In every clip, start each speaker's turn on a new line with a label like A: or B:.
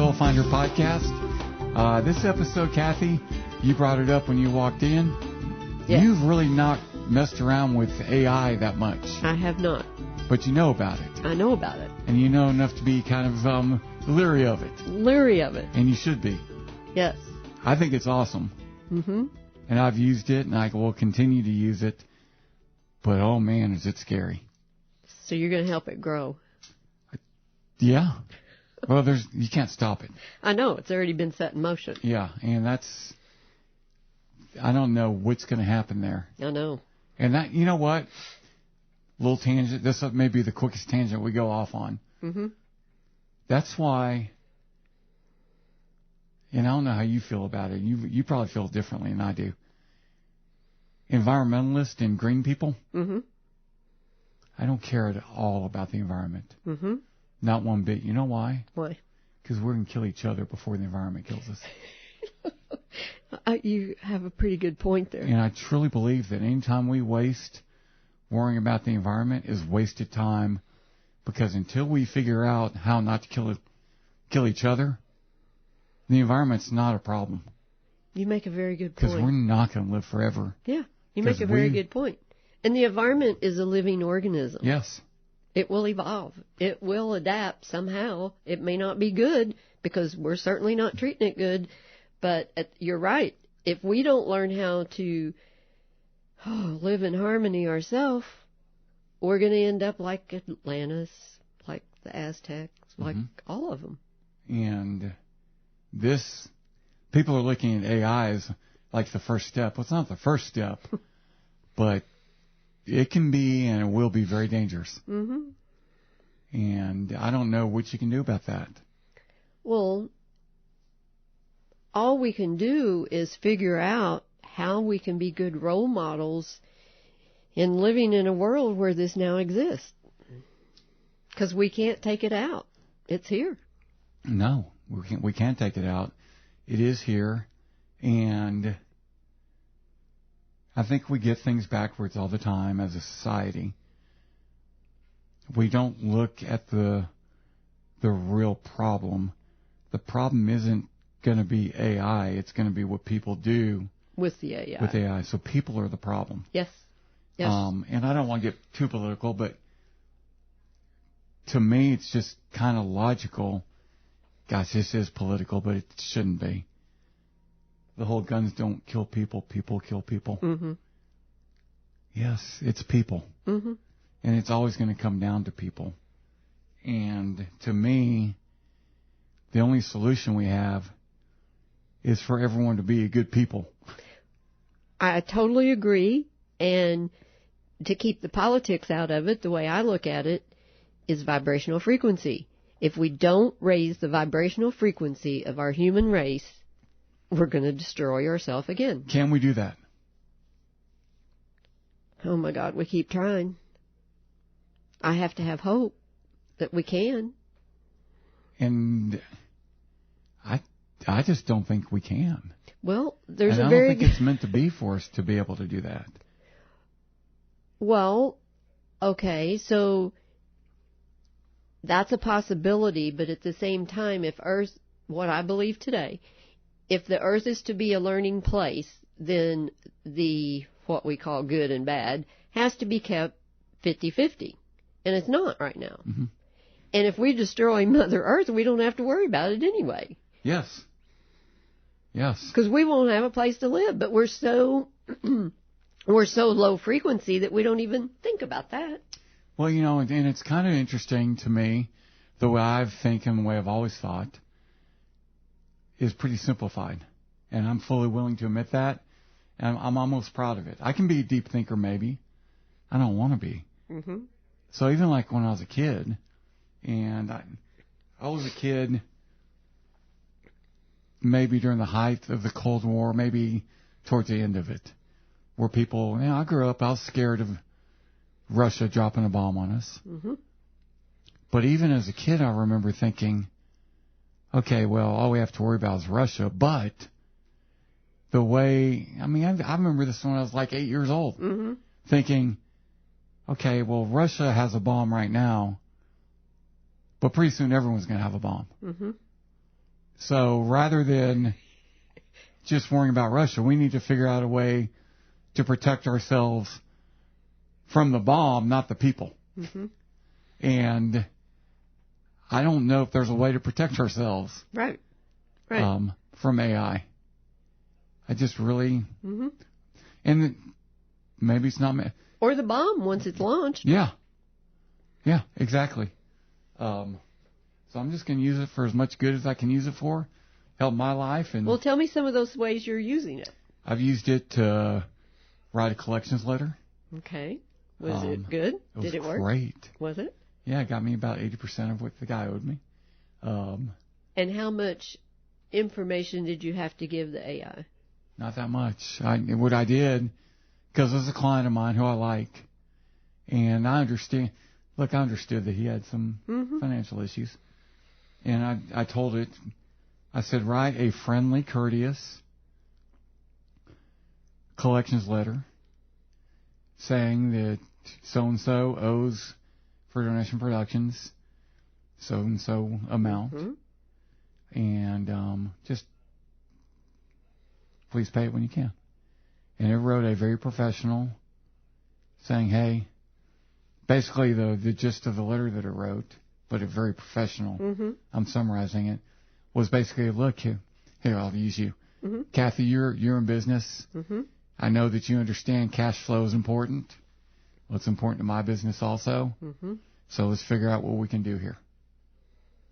A: Soul Finder podcast. This episode, Kathy, you brought it up when you walked in.
B: Yeah.
A: You've really not messed around with AI that much.
B: I have not.
A: But you know about it.
B: I know about it.
A: And you know enough to be kind of leery of it.
B: Leery of it.
A: And you should be.
B: Yes.
A: I think it's awesome.
B: Mm-hmm.
A: And I've used it, and I will continue to use it. But, oh, man, is it scary.
B: So you're going to help it grow.
A: Yeah. Well, you can't stop it.
B: I know. It's already been set in motion.
A: Yeah, and I don't know what's going to happen there.
B: I know.
A: And that, you know what? Little tangent. This may be the quickest tangent we go off on.
B: Mm-hmm.
A: That's why, and I don't know how you feel about it. You probably feel differently than I do. Environmentalists and green people,
B: Mm-hmm.
A: I don't care at all about the environment.
B: Mm-hmm.
A: Not one bit. You know why?
B: Why?
A: Because we're going to kill each other before the environment kills us.
B: You have a pretty good point there.
A: And I truly believe that anytime we waste worrying about the environment is wasted time, because until we figure out how not to kill each other, the environment's not a problem.
B: You make a very good point.
A: Because we're not going to live forever.
B: Yeah, you make a very good point. And the environment is a living organism.
A: Yes.
B: It will evolve. It will adapt somehow. It may not be good because we're certainly not treating it good. But you're right. If we don't learn how to live in harmony ourselves, we're going to end up like Atlantis, like the Aztecs, like all of them.
A: And people are looking at AI as like the first step. Well, it's not the first step, but it can be and it will be very dangerous.
B: Mm-hmm.
A: And I don't know what you can do about that.
B: Well, all we can do is figure out how we can be good role models in living in a world where this now exists. Because we can't take it out. It's here.
A: No, we can't take it out. It is here. And I think we get things backwards all the time as a society. We don't look at the real problem. The problem isn't going to be AI. It's going to be what people do
B: with the AI.
A: With AI. So people are the problem.
B: Yes. Yes.
A: And I don't want to get too political, but to me it's just kind of logical. Gosh, this is political, but it shouldn't be. The whole guns don't kill people, people kill people.
B: Mm-hmm.
A: Yes, it's people.
B: Mm-hmm.
A: And it's always going to come down to people. And to me, the only solution we have is for everyone to be a good people.
B: I totally agree. And to keep the politics out of it, the way I look at it is vibrational frequency. If we don't raise the vibrational frequency of our human race, we're going to destroy ourselves again.
A: Can we do that?
B: Oh, my God, we keep trying. I have to have hope that we can.
A: And I just don't think we can.
B: Well, there's
A: and
B: a
A: I
B: very...
A: don't think it's meant to be for us to be able to do that.
B: Well, okay, so that's a possibility, but at the same time, if Earth, what I believe today, if the Earth is to be a learning place, then what we call good and bad has to be kept 50-50. And it's not right now.
A: Mm-hmm.
B: And if we destroy Mother Earth, we don't have to worry about it anyway.
A: Yes. Yes.
B: Because we won't have a place to live. But we're so low frequency that we don't even think about that.
A: Well, and it's kind of interesting to me, the way I think and the way I've always thought is pretty simplified. And I'm fully willing to admit that. And I'm almost proud of it. I can be a deep thinker, maybe. I don't want to be.
B: Mm-hmm.
A: So even like when I was a kid, and I was a kid maybe during the height of the Cold War, maybe towards the end of it, where people, I grew up, I was scared of Russia dropping a bomb on us.
B: Mm-hmm.
A: But even as a kid, I remember thinking, okay, well, all we have to worry about is Russia. But the way, I remember this when I was like 8 years old,
B: mm-hmm.
A: thinking, okay, well, Russia has a bomb right now, but pretty soon everyone's going to have a bomb.
B: Mm-hmm.
A: So rather than just worrying about Russia, we need to figure out a way to protect ourselves from the bomb, not the people.
B: Mm-hmm.
A: And I don't know if there's a way to protect ourselves
B: Right.
A: From AI. I just really...
B: Mm-hmm.
A: And maybe it's not...
B: Or the bomb once it's launched.
A: Yeah, exactly. So I'm just going to use it for as much good as I can use it for, help my life. And
B: Well, tell me some of those ways you're using it.
A: I've used it to write a collections letter.
B: Okay. Was it good? Did it work?
A: Great.
B: Was it?
A: Yeah, it got me about 80% of what the guy owed me.
B: And how much information did you have to give the AI?
A: Not that much. What I did, because it was a client of mine who I like, and I understood that he had some financial issues. And I told it, I said, write a friendly, courteous collections letter saying that so-and-so owes for Donation Productions so-and-so amount. And just please pay it when you can. And it wrote a very professional saying, hey, basically the gist of the letter that it wrote, but a very professional, I'm summarizing it, was basically, look, here I'll use you. Kathy, you're in business. I know that you understand cash flow is important. Well, it's important to my business also. So let's figure out what we can do here.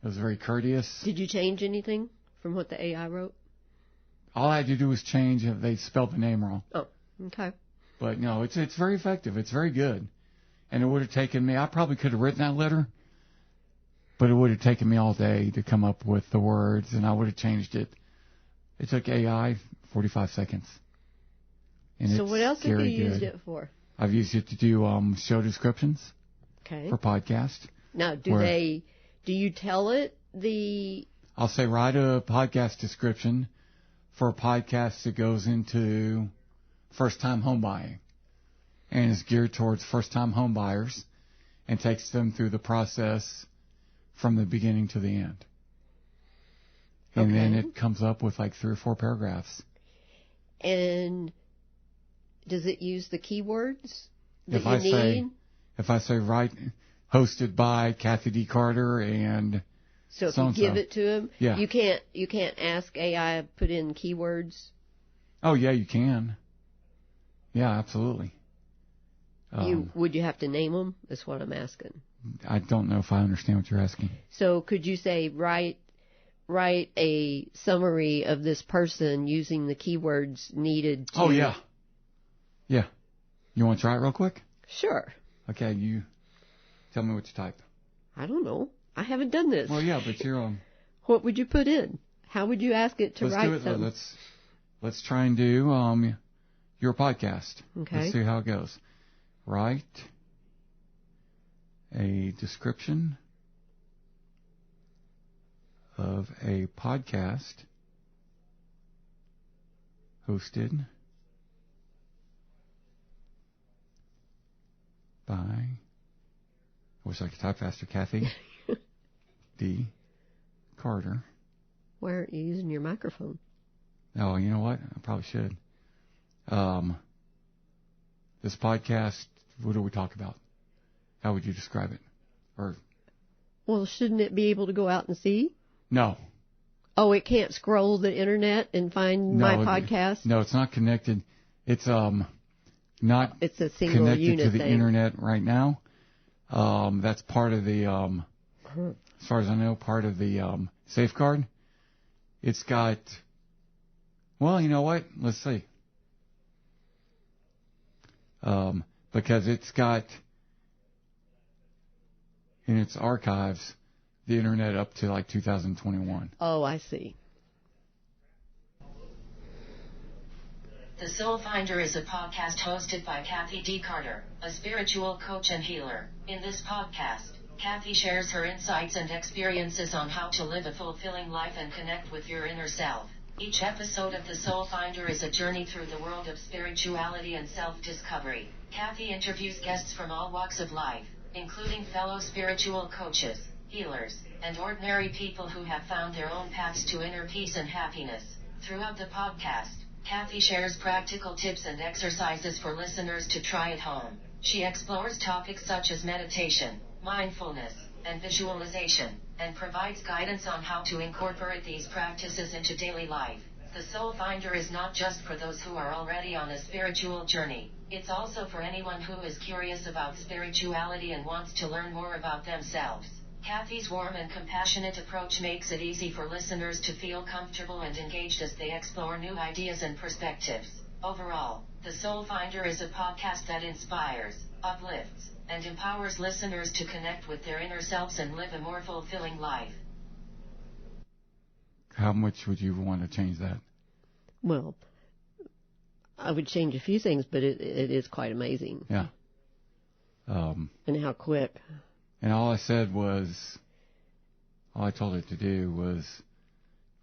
A: It was very courteous.
B: Did you change anything from what the AI wrote?
A: All I had to do was change if they spelled the name wrong.
B: Oh, okay.
A: But no, it's very effective. It's very good. And it would have taken me, I probably could have written that letter, but it would have taken me all day to come up with the words, and I would have changed it. It took AI 45 seconds. And
B: So what else have you used
A: good.
B: it for?
A: I've used it to do show descriptions for podcast.
B: Now, do you tell it
A: I'll say write a podcast description for a podcast that goes into first-time home buying and is geared towards first-time home buyers and takes them through the process from the beginning to the end. And then it comes up with like 3 or 4 paragraphs.
B: And does it use the keywords that
A: If
B: you need?
A: If I say write, hosted by Kathy D. Carter and
B: so if
A: so-and-so.
B: you give it to him,
A: Yeah.
B: you can't ask AI to put in keywords.
A: Oh yeah, you can. Yeah, absolutely.
B: Would you have to name them? That's what I'm asking.
A: I don't know if I understand what you're asking.
B: So could you say write a summary of this person using the keywords needed to...
A: Oh yeah. Yeah. You want to try it real quick?
B: Sure.
A: Okay, you tell me what you type.
B: I don't know. I haven't done this.
A: Well, yeah, but you're
B: What would you put in? How would you ask it to
A: let's
B: write
A: do it.
B: something?
A: Let's try and do your podcast.
B: Okay.
A: Let's see how it goes. Write a description of a podcast hosted by, I wish I could type faster, Kathy D. Carter.
B: Why aren't you using your microphone?
A: Oh, you know what? I probably should. This podcast, what do we talk about? How would you describe it?
B: Well, shouldn't it be able to go out and see?
A: No.
B: Oh, it can't scroll the internet and find my podcast?
A: No, it's not connected. It's not
B: it's a single
A: connected
B: unit
A: to the
B: thing.
A: internet right now. That's part of the, as far as I know, part of the safeguard. It's got, well, you know what? Let's see. Because it's got in its archives the internet up to like 2021.
B: Oh, I see.
C: The Soul Finder is a podcast hosted by Kathy D. Carter, a spiritual coach and healer. In this podcast, Kathy shares her insights and experiences on how to live a fulfilling life and connect with your inner self. Each episode of The Soul Finder is a journey through the world of spirituality and self-discovery. Kathy interviews guests from all walks of life, including fellow spiritual coaches, healers, and ordinary people who have found their own paths to inner peace and happiness. Throughout the podcast, Kathy shares practical tips and exercises for listeners to try at home. She explores topics such as meditation, mindfulness, and visualization, and provides guidance on how to incorporate these practices into daily life. The Soul Finder is not just for those who are already on a spiritual journey. It's also for anyone who is curious about spirituality and wants to learn more about themselves. Kathy's warm and compassionate approach makes it easy for listeners to feel comfortable and engaged as they explore new ideas and perspectives. Overall, The Soul Finder is a podcast that inspires, uplifts, and empowers listeners to connect with their inner selves and live a more fulfilling life.
A: How much would you want to change that?
B: Well, I would change a few things, but it is quite amazing.
A: Yeah.
B: And how quick.
A: And all I told it to do was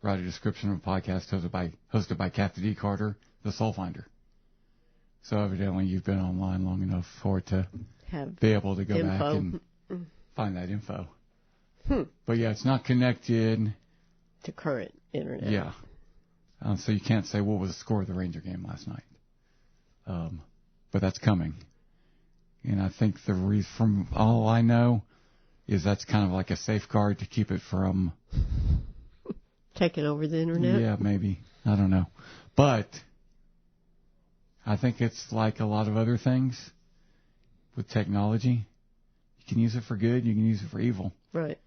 A: write a description of a podcast hosted by Kathy D. Carter, The Soul Finder. So evidently you've been online long enough for it to be able to go back and find that info. But yeah, it's not connected
B: to current internet.
A: Yeah. So you can't say what was the score of the Ranger game last night. But that's coming. And I think the reason, from all I know, is that's kind of like a safeguard to keep it from
B: taking over the internet?
A: Yeah, maybe. I don't know. But I think it's like a lot of other things with technology. You can use it for good, you can use it for evil.
B: Right.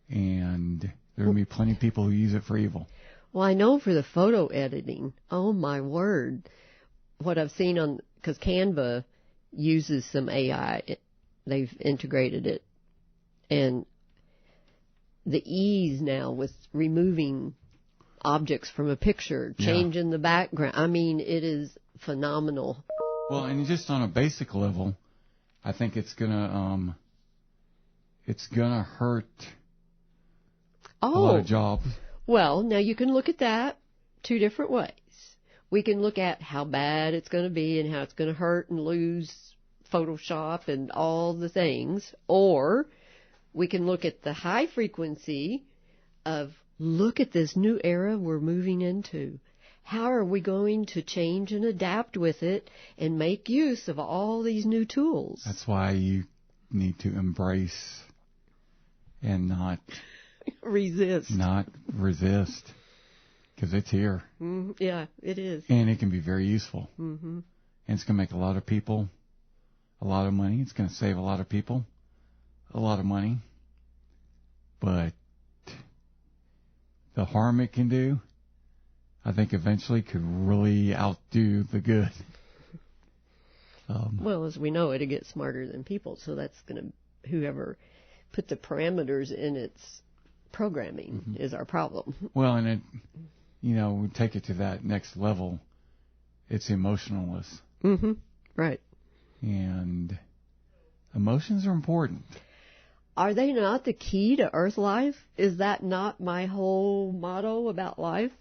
A: And there will be plenty of people who use it for evil.
B: Well, I know for the photo editing, oh my word, what I've seen because Canva uses some AI, they've integrated it, and the ease now with removing objects from a picture, changing the background, I mean, it is phenomenal.
A: Well, and just on a basic level, I think it's gonna hurt a lot of jobs.
B: Well, now you can look at that two different ways. We can look at how bad it's going to be and how it's going to hurt and lose Photoshop and all the things. Or we can look at the high frequency of, look at this new era we're moving into. How are we going to change and adapt with it and make use of all these new tools?
A: That's why you need to embrace and not
B: resist.
A: Not resist. Because it's here.
B: Yeah, it is.
A: And it can be very useful.
B: Mm-hmm.
A: And it's going to make a lot of people a lot of money. It's going to save a lot of people a lot of money. But the harm it can do, I think eventually could really outdo the good.
B: Well, as we know, it'll get smarter than people. So that's going to, whoever put the parameters in its programming is our problem.
A: Well, and it, we take it to that next level. It's emotionless.
B: Mm-hmm. Right.
A: And emotions are important.
B: Are they not the key to Earth life? Is that not my whole motto about life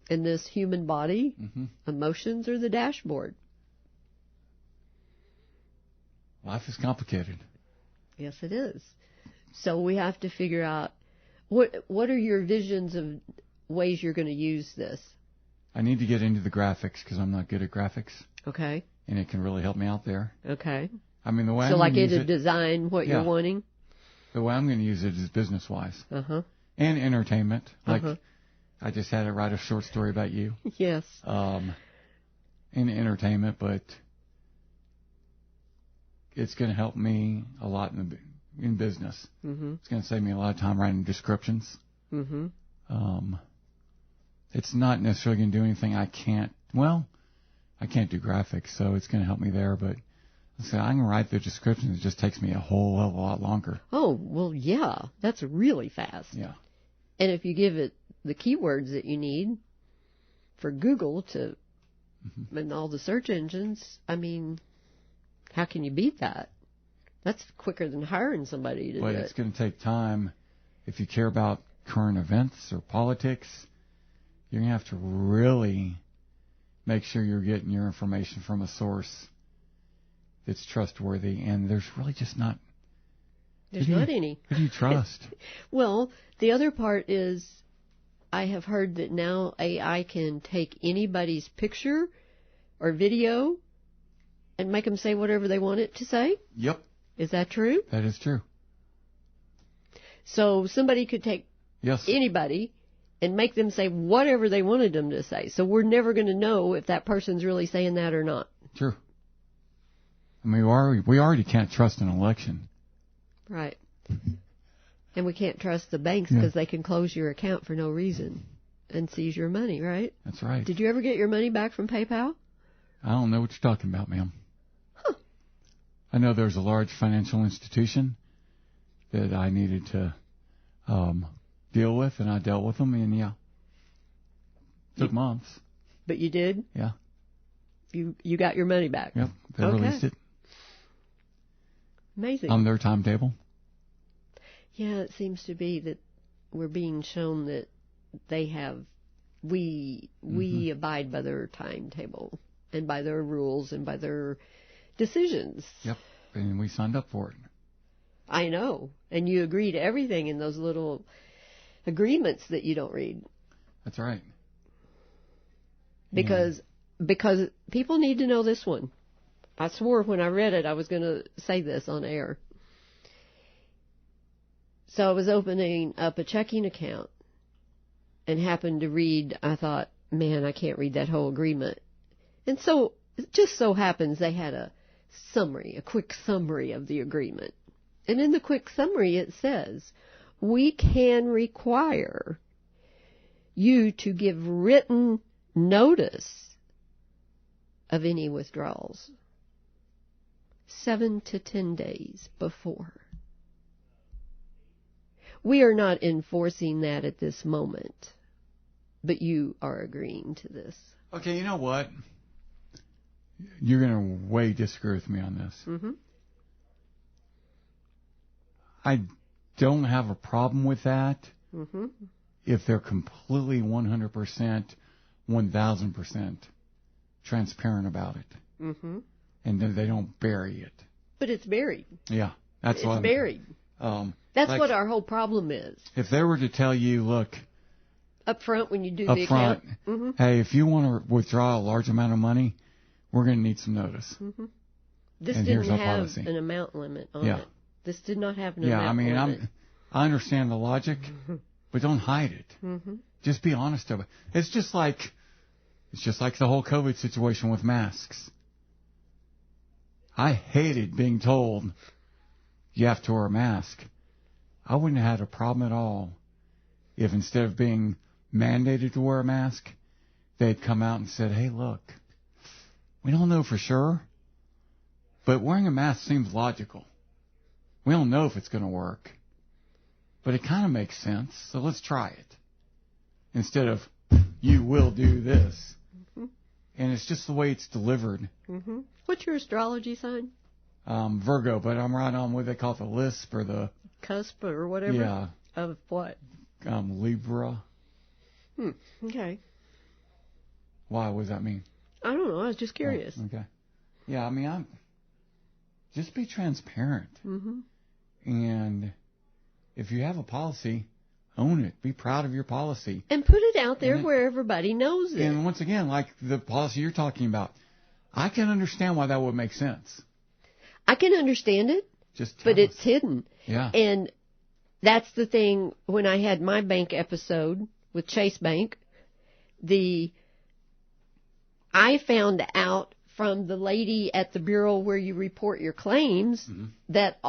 B: in this human body?
A: Mm-hmm.
B: Emotions are the dashboard.
A: Life is complicated.
B: Yes, it is. So we have to figure out what are your visions of ways you're going to use this?
A: I need to get into the graphics because I'm not good at graphics.
B: Okay.
A: And it can really help me out there.
B: Okay.
A: I mean, the way
B: so
A: I'm
B: like
A: going to
B: it'll design what you're wanting?
A: The way I'm going to use it is business-wise.
B: Uh-huh.
A: And entertainment. Like, I just had to write a short story about you.
B: Yes.
A: In entertainment, but it's going to help me a lot in business.
B: Mm-hmm.
A: It's going to save me a lot of time writing descriptions.
B: Mm-hmm.
A: It's not necessarily going to do anything I can't do graphics, so it's going to help me there, but so I can write the descriptions. It just takes me a whole hell of a lot longer.
B: Oh, well, yeah. That's really fast.
A: Yeah.
B: And if you give it the keywords that you need for Google to, and all the search engines, I mean, how can you beat that? That's quicker than hiring somebody to do it.
A: But it's going to take time. If you care about current events or politics, you're going to have to really make sure you're getting your information from a source that's trustworthy. And there's really just not
B: There's not any.
A: Who do you trust?
B: Well, the other part is I have heard that now AI can take anybody's picture or video and make them say whatever they want it to say.
A: Yep.
B: Is that true?
A: That is true.
B: So somebody could take anybody and make them say whatever they wanted them to say. So we're never going to know if that person's really saying that or not.
A: True. I mean, we already can't trust an election.
B: Right. And we can't trust the banks because they can close your account for no reason and seize your money, right?
A: That's right.
B: Did you ever get your money back from PayPal?
A: I don't know what you're talking about, ma'am. Huh. I know there's a large financial institution that I needed to deal with, and I dealt with them, and took months.
B: But you did?
A: Yeah.
B: You got your money back?
A: Yep. They released it.
B: Amazing.
A: On their timetable.
B: Yeah, it seems to be that we're being shown that they have, we abide by their timetable and by their rules and by their decisions.
A: Yep, and we signed up for it.
B: I know, and you agree to everything in those little agreements that you don't read.
A: That's right.
B: Because people need to know this one. I swore when I read it I was going to say this on air. So I was opening up a checking account and happened to read, I thought, man, I can't read that whole agreement. And so it just so happens they had a quick summary of the agreement. And in the quick summary it says, we can require you to give written notice of any withdrawals 7 to 10 days before. We are not enforcing that at this moment, but you are agreeing to this.
A: Okay, you know what? You're going to way disagree with me on this.
B: Mm-hmm.
A: I don't have a problem with that if they're completely 100%, 1,000% transparent about it.
B: Mm-hmm.
A: And then they don't bury it.
B: But it's buried.
A: Yeah, that's what
B: it's buried. That's like, what our whole problem is.
A: If they were to tell you, look,
B: up front when you do the account,
A: hey, if you want to withdraw a large amount of money, we're going to need some notice.
B: Mm-hmm. This
A: and
B: didn't
A: here's our
B: have
A: policy.
B: An amount limit on it. This did not have an amount limit.
A: Yeah, I mean, I understand the logic, but don't hide it. Mm-hmm. Just be honest about it. It's just like the whole COVID situation with masks. I hated being told you have to wear a mask. I wouldn't have had a problem at all if instead of being mandated to wear a mask, they'd come out and said, hey, look, we don't know for sure, but wearing a mask seems logical. We don't know if it's going to work, but it kind of makes sense, so let's try it. Instead of, you will do this. Mm-hmm. And it's just the way it's delivered.
B: Mm-hmm. What's your astrology sign?
A: Virgo, but I'm right on what they call it, the lisp or the...
B: Cusp or whatever?
A: Yeah.
B: Of what?
A: Libra.
B: Okay.
A: Why? What does that mean?
B: I don't know. I was just curious.
A: Oh, okay. Yeah, I mean, just be transparent.
B: Mm-hmm.
A: And if you have a policy, own it. Be proud of your policy.
B: And put it out there where everybody knows it.
A: And once again, like the policy you're talking about, I can understand why that would make sense.
B: I can understand it, but it's hidden.
A: Yeah.
B: And that's the thing, when I had my bank episode with Chase Bank, I found out from the lady at the bureau where you report your claims that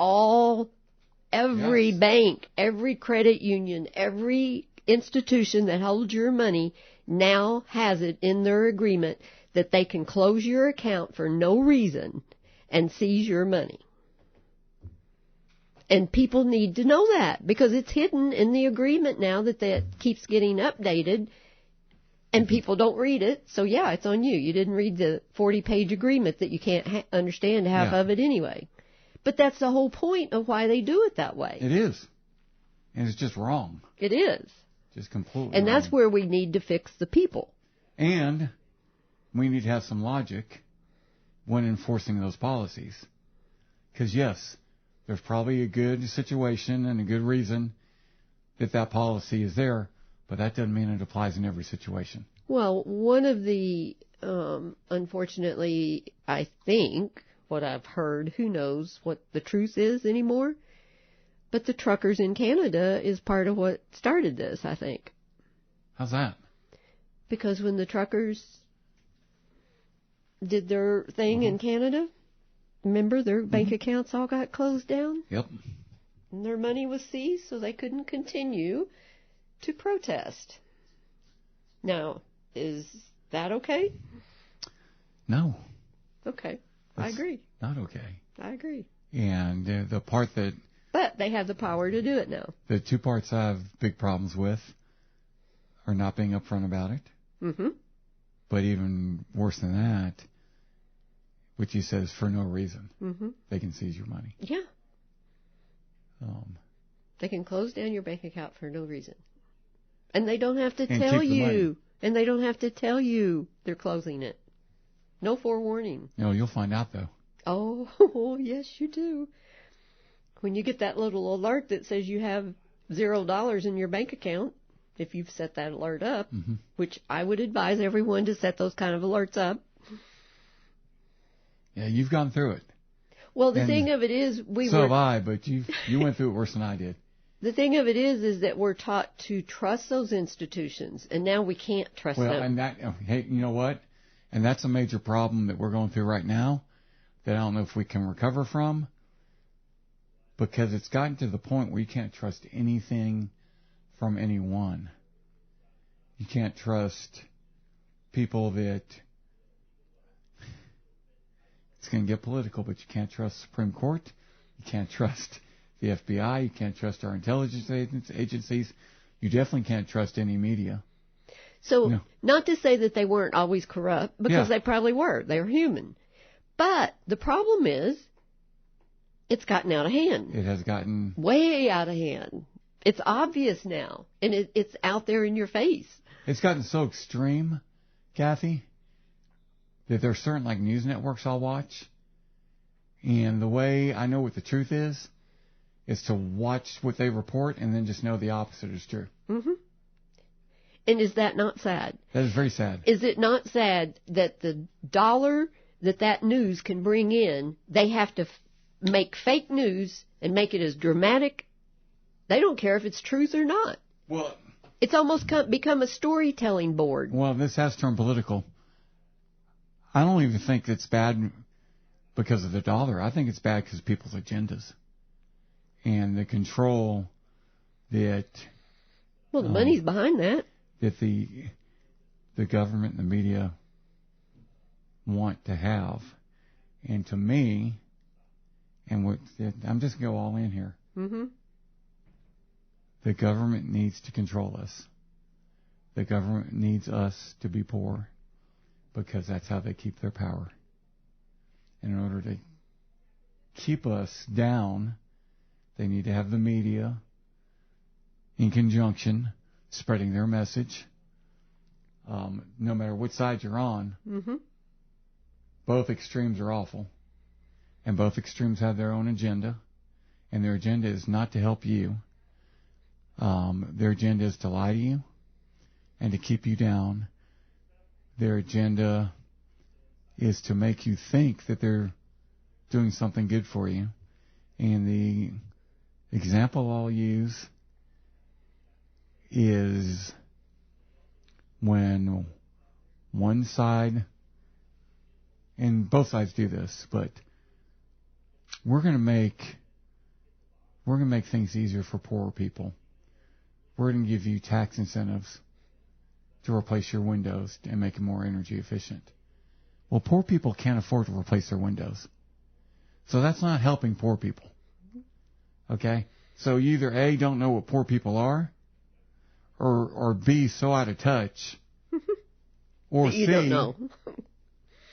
B: every bank, every credit union, every institution that holds your money now has it in their agreement that they can close your account for no reason and seize your money. And people need to know that because it's hidden in the agreement now that keeps getting updated and people don't read it. So, yeah, it's on you. You didn't read the 40-page agreement that you can't understand half of it anyway. But that's the whole point of why they do it that way.
A: It is. And it's just wrong.
B: It is.
A: Just completely
B: And
A: wrong.
B: that's where we need to fix the people.
A: And we need to have some logic when enforcing those policies. Because, yes, There's probably a good situation and a good reason that policy is there, but that doesn't mean it applies in every situation.
B: Well, one of the, unfortunately, I think, what I've heard, who knows what the truth is anymore, but the truckers in Canada is part of what started this, I think.
A: How's that?
B: Because when the truckers did their thing in Canada, remember their bank accounts all got closed down?
A: Yep.
B: And their money was seized, so they couldn't continue to protest. Now, is that okay?
A: No.
B: Okay.
A: That's
B: I agree.
A: Not okay.
B: I agree.
A: And the part that...
B: But they have the power to do it now.
A: The two parts I have big problems with are not being upfront about it.
B: Mm-hmm.
A: But even worse than that, which he says for no reason, they can seize your money.
B: Yeah. They can close down your bank account for no reason. And they don't have to tell you. And they don't have to tell you they're closing it. No forewarning.
A: No, you'll find out, though.
B: Oh, yes, you do. When you get that little alert that says you have $0 in your bank account, if you've set that alert up, which I would advise everyone to set those kind of alerts up.
A: Yeah, you've gone through it.
B: Well, the thing of it is,
A: So have I, but you went through it worse than I did.
B: The thing of it is that we're taught to trust those institutions, and now we can't trust them.
A: Well, and hey, you know what? And that's a major problem that we're going through right now that I don't know if we can recover from, because it's gotten to the point where you can't trust anything from anyone. You can't trust people that... It's going to get political, but you can't trust the Supreme Court. You can't trust the FBI. You can't trust our intelligence agencies. You definitely can't trust any media.
B: So, not to say that they weren't always corrupt, because they probably were. They were human. But the problem is, it's gotten out of hand.
A: It has gotten...
B: way out of hand. It's obvious now, and it's out there in your face.
A: It's gotten so extreme, Kathy, that there's certain news networks I'll watch, and the way I know what the truth is to watch what they report and then just know the opposite is true.
B: Mm-hmm. And is that not sad?
A: That is very sad.
B: Is it not sad that the dollar that news can bring in, they have to make fake news and make it as dramatic? They don't care if it's truth or not.
A: Well,
B: it's almost become a storytelling board.
A: Well, this has turned political. I don't even think it's bad because of the dollar. I think it's bad because of people's agendas and the control that...
B: Well, the money's behind that.
A: That the government and the media want to have. And to me, and I'm just going to go all in here.
B: Mm-hmm.
A: The government needs to control us. The government needs us to be poor because that's how they keep their power. And in order to keep us down, they need to have the media in conjunction spreading their message. No matter what side you're on, both extremes are awful. And both extremes have their own agenda. And their agenda is not to help you. Their agenda is to lie to you and to keep you down. Their agenda is to make you think that they're doing something good for you. And the example I'll use is when one side, and both sides do this, but we're going to make things easier for poorer people. We're going to give you tax incentives to replace your windows and make them more energy efficient. Well, poor people can't afford to replace their windows. So that's not helping poor people. Okay? So you either A, don't know what poor people are, or B, so out of touch, or
B: you
A: C,
B: don't know.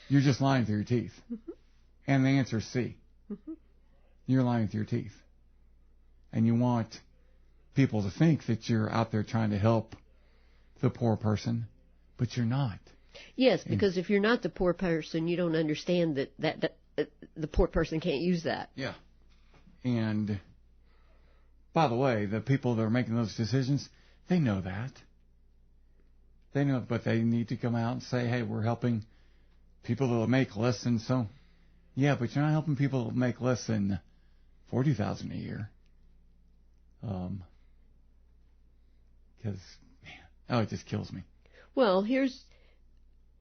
A: You're just lying through your teeth. And the answer is C. You're lying through your teeth. And you want people to think that you're out there trying to help the poor person, but you're not.
B: Yes, because if you're not the poor person, you don't understand that the poor person can't use that.
A: Yeah. And by the way, the people that are making those decisions, they know that. They know, but they need to come out and say, hey, we're helping people that will make less than so. Yeah, but you're not helping people that make less than $40,000 a year. Because, it just kills me.
B: Well,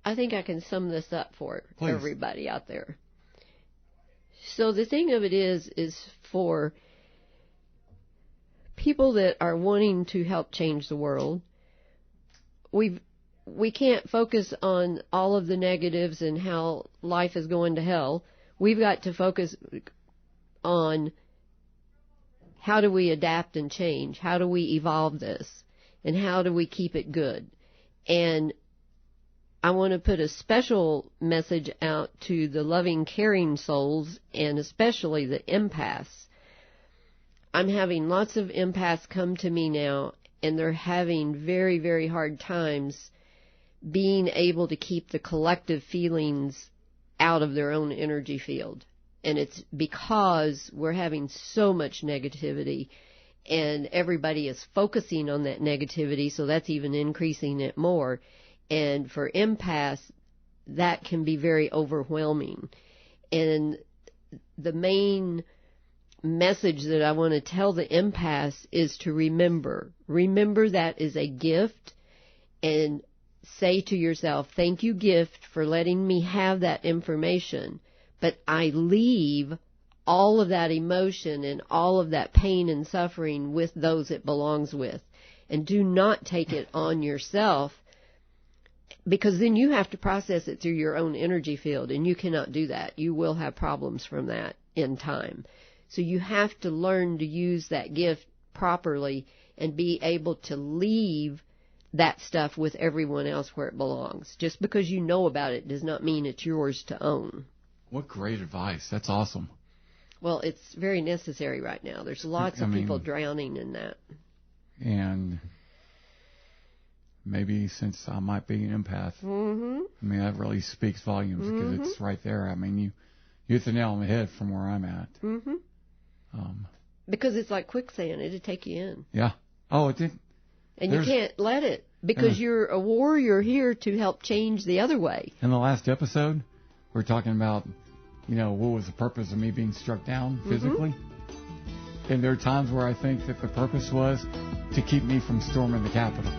B: I think I can sum this up for
A: Please.
B: Everybody out there. So the thing of it is for people that are wanting to help change the world, we can't focus on all of the negatives and how life is going to hell. We've got to focus on how do we adapt and change? How do we evolve this? And how do we keep it good? And I want to put a special message out to the loving, caring souls, and especially the empaths. I'm having lots of empaths come to me now, and they're having very, very hard times being able to keep the collective feelings out of their own energy field. And it's because we're having so much negativity, and everybody is focusing on that negativity, so that's even increasing it more. And for empaths, that can be very overwhelming. And the main message that I want to tell the empaths is to remember that is a gift, and say to yourself, thank you, gift, for letting me have that information, but I leave all of that emotion and all of that pain and suffering with those it belongs with. And do not take it on yourself, because then you have to process it through your own energy field, and you cannot do that. You will have problems from that in time. So you have to learn to use that gift properly and be able to leave that stuff with everyone else where it belongs. Just because you know about it does not mean it's yours to own.
A: What great advice. That's awesome.
B: Well, it's very necessary right now. There's lots of people drowning in that. And
A: maybe since I might be an empath, that really speaks volumes, because it's right there. You hit the nail on the head from where I'm at.
B: Because it's like quicksand. It'd take you in.
A: Yeah. Oh, it did.
B: And you can't let it, because you're a warrior here to help change the other way.
A: In the last episode, we were talking about, what was the purpose of me being struck down physically? And there are times where I think that the purpose was to keep me from storming the Capitol.